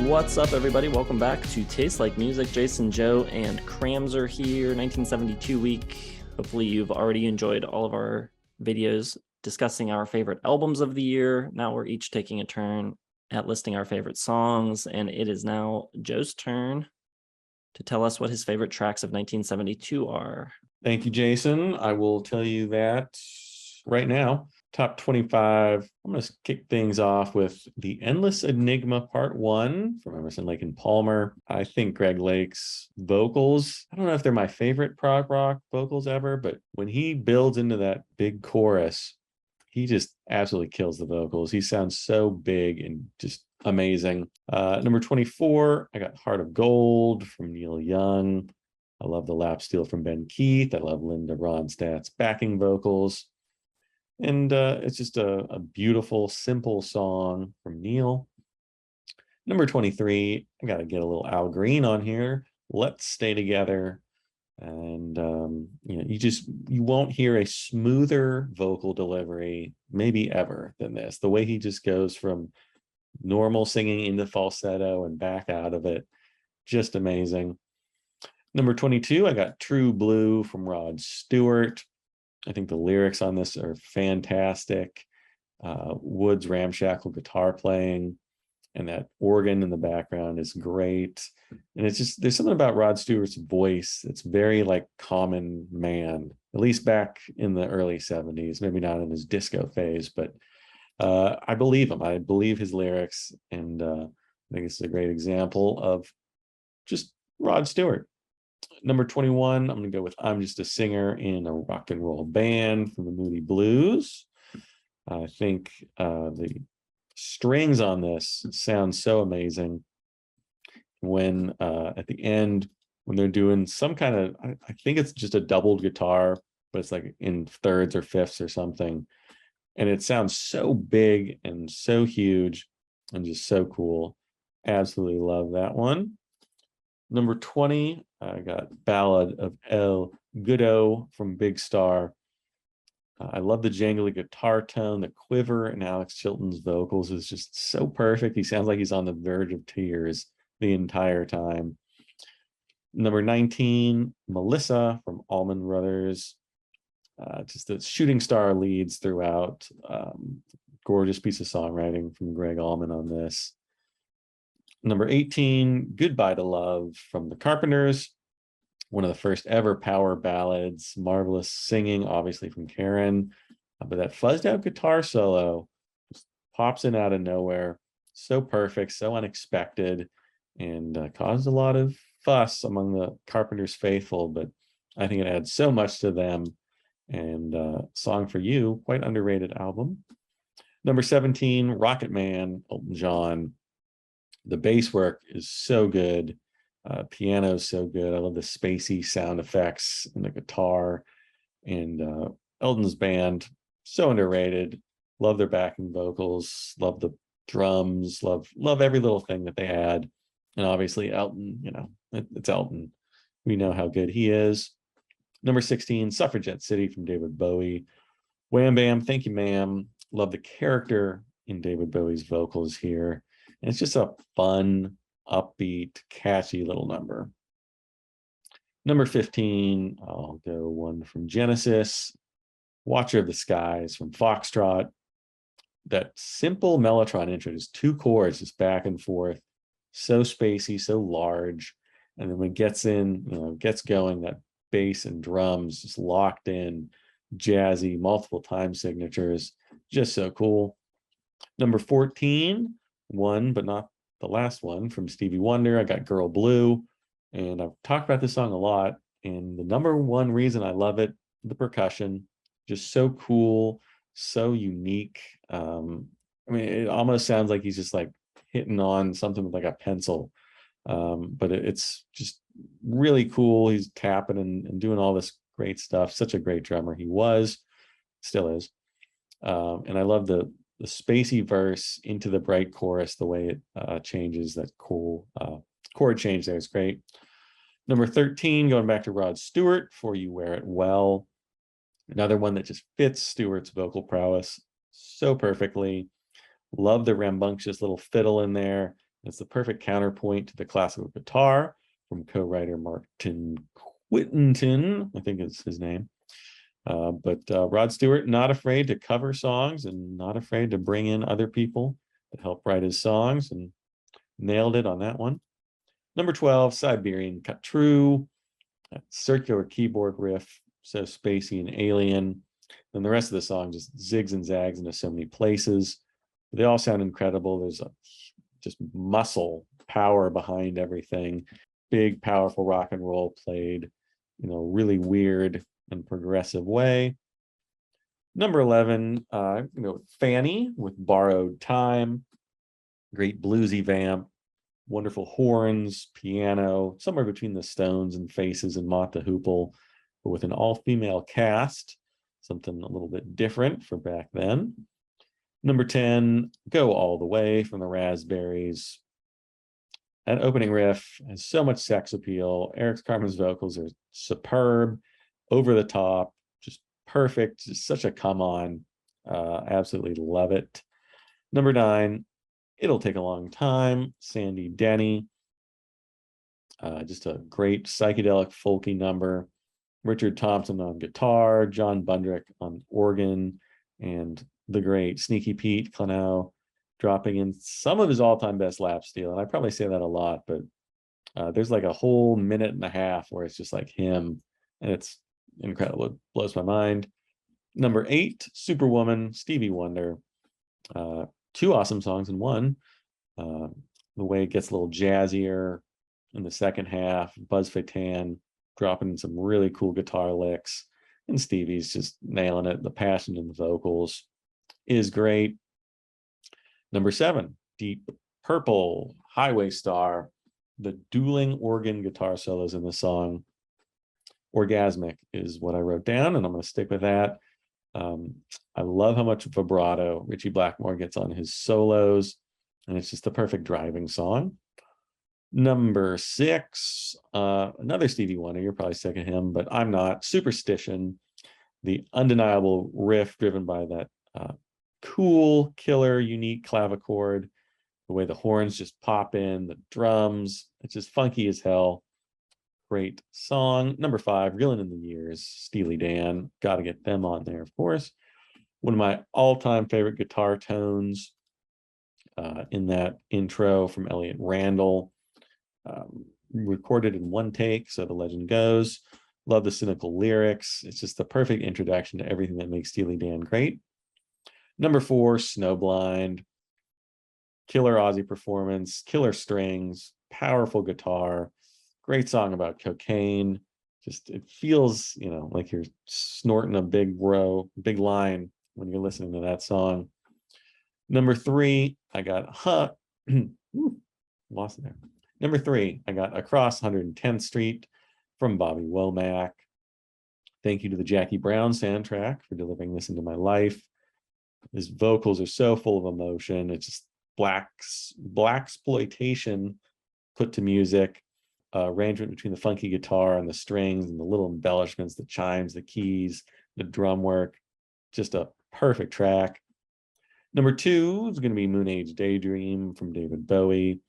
What's up, everybody? Welcome back to Taste Like Music. Jason, Joe, and Crams are here. 1972 week. Hopefully you've already enjoyed all of our videos discussing our favorite albums of the year. Now we're each taking a turn at listing our favorite songs, and it is now Joe's turn to tell us what his favorite tracks of 1972 are. Thank you, Jason. I will tell you that right now. Top 25. I'm going to kick things off with The Endless Enigma Part 1 from Emerson, Lake and Palmer. I think Greg Lake's vocals, I don't know if they're my favorite prog rock vocals ever, but when he builds into that big chorus, he just absolutely kills the vocals. He sounds so big and just amazing. Number 24, I got Heart of Gold from Neil Young. I love The Lap Steel from Ben Keith. I love Linda Ronstadt's backing vocals. And it's just a beautiful, simple song from Neil. Number 23, I got to get a little Al Green on here. Let's Stay Together. And, you won't hear a smoother vocal delivery, maybe ever, than this. The way he just goes from normal singing into falsetto and back out of it. Just amazing. Number 22, I got True Blue from Rod Stewart. I think the lyrics on this are fantastic. Wood's ramshackle guitar playing and that organ in the background is great. And it's just, there's something about Rod Stewart's voice. It's very like common man, at least back in the early 70s, maybe not in his disco phase, but I believe him. I believe his lyrics. And I think this is a great example of just Rod Stewart. Number 21, I'm going to go with I'm Just a Singer in a Rock and Roll Band from the Moody Blues. I think the strings on this sound so amazing. When at the end, when they're doing some kind of, I think it's just a doubled guitar, but it's like in thirds or fifths or something. And it sounds so big and so huge and just so cool. Absolutely love that one. Number 20, I got Ballad of El Goodo from Big Star. I love the jangly guitar tone, the quiver in Alex Chilton's vocals is just so perfect. He sounds like he's on the verge of tears the entire time. Number 19, Melissa from Allman Brothers. Just the shooting star leads throughout. Gorgeous piece of songwriting from Greg Allman on this. Number 18, Goodbye to Love from the Carpenters. One of the first ever power ballads. Marvelous singing, obviously from Karen. But that fuzzed out guitar solo just pops in out of nowhere. So perfect, so unexpected, and caused a lot of fuss among the Carpenters faithful. But I think it adds so much to them. And Song for You, quite underrated album. Number 17, Rocket Man, Elton John. The bass work is so good. Piano is so good. I love the spacey sound effects and the guitar. And Elton's band, so underrated. Love their backing vocals. Love the drums. Love every little thing that they had. And obviously Elton, it's Elton. We know how good he is. Number 16, Suffragette City from David Bowie. Wham Bam, Thank You Ma'am. Love the character in David Bowie's vocals here. And it's just a fun, upbeat, catchy little number. Number 15, I'll go one from Genesis. Watcher of the Skies from Foxtrot. That simple mellotron intro, just two chords, just back and forth. So spacey, so large. And then when it gets in, gets going, that bass and drums just locked in, jazzy, multiple time signatures. Just so cool. Number 14, one, but not the last one, from Stevie Wonder. I got Girl Blue, and I've talked about this song a lot. And the number one reason I love it, the percussion, just so cool, so unique. It almost sounds like he's just like hitting on something with like a pencil. But it's just really cool. He's tapping and doing all this great stuff. Such a great drummer he was, still is. And I love the spacey verse into the bright chorus, the way it changes, that cool chord change there is great. Number 13, going back to Rod Stewart, For You Wear It Well. Another one that just fits Stewart's vocal prowess so perfectly. Love the rambunctious little fiddle in there. It's the perfect counterpoint to the classical guitar from co-writer Martin Whittington, I think is his name. But Rod Stewart, not afraid to cover songs and not afraid to bring in other people to help write his songs, and nailed it on that one. Number 12, Siberian Cut True, that circular keyboard riff, so spacey and alien. And the rest of the song just zigs and zags into so many places. They all sound incredible. There's just muscle power behind everything. Big, powerful rock and roll played, really weird and progressive way. Number 11, Fanny with Borrowed Time. Great bluesy vamp, wonderful horns, piano, somewhere between the Stones and Faces and Mott the Hoople, but with an all-female cast, something a little bit different for back then. Number 10, Go All the Way from the Raspberries. That opening riff has so much sex appeal. Eric Carmen's vocals are superb, over the top, just perfect, just such a come on. Absolutely love it. Number 9, It'll Take a Long Time, Sandy Denny. Just a great psychedelic folky number. Richard Thompson on guitar, John Bundrick on organ, and the great Sneaky Pete Clonow dropping in some of his all-time best lap steel. And I probably say that a lot, but there's like a whole minute and a half where it's just like him, and it's incredible. It blows my mind. Number 8, Superwoman, Stevie Wonder. 2 awesome songs in one. The way it gets a little jazzier in the second half, Buzz Feitan dropping some really cool guitar licks, and Stevie's just nailing it. The passion in the vocals is great. Number 7, Deep Purple, Highway Star. The dueling organ guitar solos in the song, orgasmic, is what I wrote down, and I'm going to stick with that. I love how much vibrato Ritchie Blackmore gets on his solos, and it's just the perfect driving song. Number 6, another Stevie Wonder. You're probably sick of him, but I'm not. Superstition, the undeniable riff driven by that cool, killer, unique clavichord, the way the horns just pop in, the drums, it's just funky as hell. Great song. Number 5, Reelin' in the Years, Steely Dan. Got to get them on there, of course. One of my all-time favorite guitar tones in that intro from Elliot Randall. Recorded in one take, so the legend goes. Love the cynical lyrics. It's just the perfect introduction to everything that makes Steely Dan great. Number 4, Snowblind. Killer Ozzy performance, killer strings, powerful guitar, great song about cocaine. Just, it feels, like you're snorting a big line when you're listening to that song. Number 3, I got lost it there. Number 3, I got Across 110th Street from Bobby Womack. Thank you to the Jackie Brown soundtrack for delivering this into my life. His vocals are so full of emotion. It's just blaxploitation put to music. Arrangement between the funky guitar and the strings and the little embellishments, the chimes, the keys, the drum work. Just a perfect track. Number 2 is going to be Moon Age Daydream from David Bowie.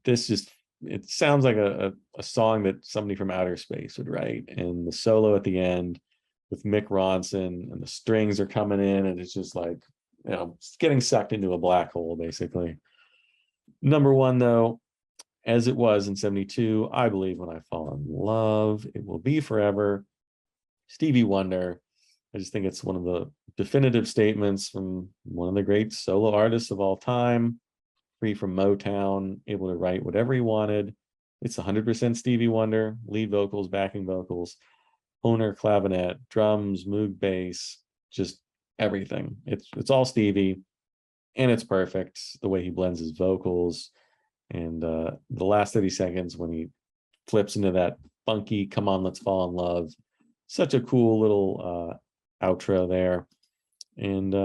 It sounds like a song that somebody from outer space would write. And the solo at the end with Mick Ronson, and the strings are coming in, and it's just like, it's getting sucked into a black hole, basically. Number 1, though, as it was in 72, I Believe When I Fall in Love, It Will Be Forever, Stevie Wonder. I just think it's one of the definitive statements from one of the great solo artists of all time, free from Motown, able to write whatever he wanted. It's 100% Stevie Wonder, lead vocals, backing vocals, Hohner clavinet, drums, Moog bass, just everything. It's all Stevie, and it's perfect the way he blends his vocals. And the last 30 seconds when he flips into that funky "Come On, Let's Fall in Love," such a cool little outro there. And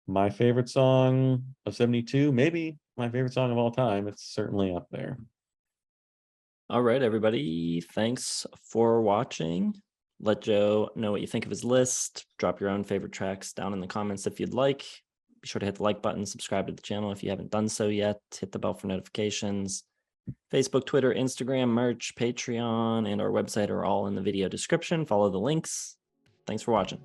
my favorite song of 72, maybe my favorite song of all time. It's certainly up there. All right, everybody. Thanks for watching. Let Joe know what you think of his list. Drop your own favorite tracks down in the comments if you'd like. Be sure to hit the like button, subscribe to the channel if you haven't done so yet, hit the bell for notifications. Facebook, Twitter, Instagram, merch, Patreon, and our website are all in the video description. Follow the links. Thanks for watching.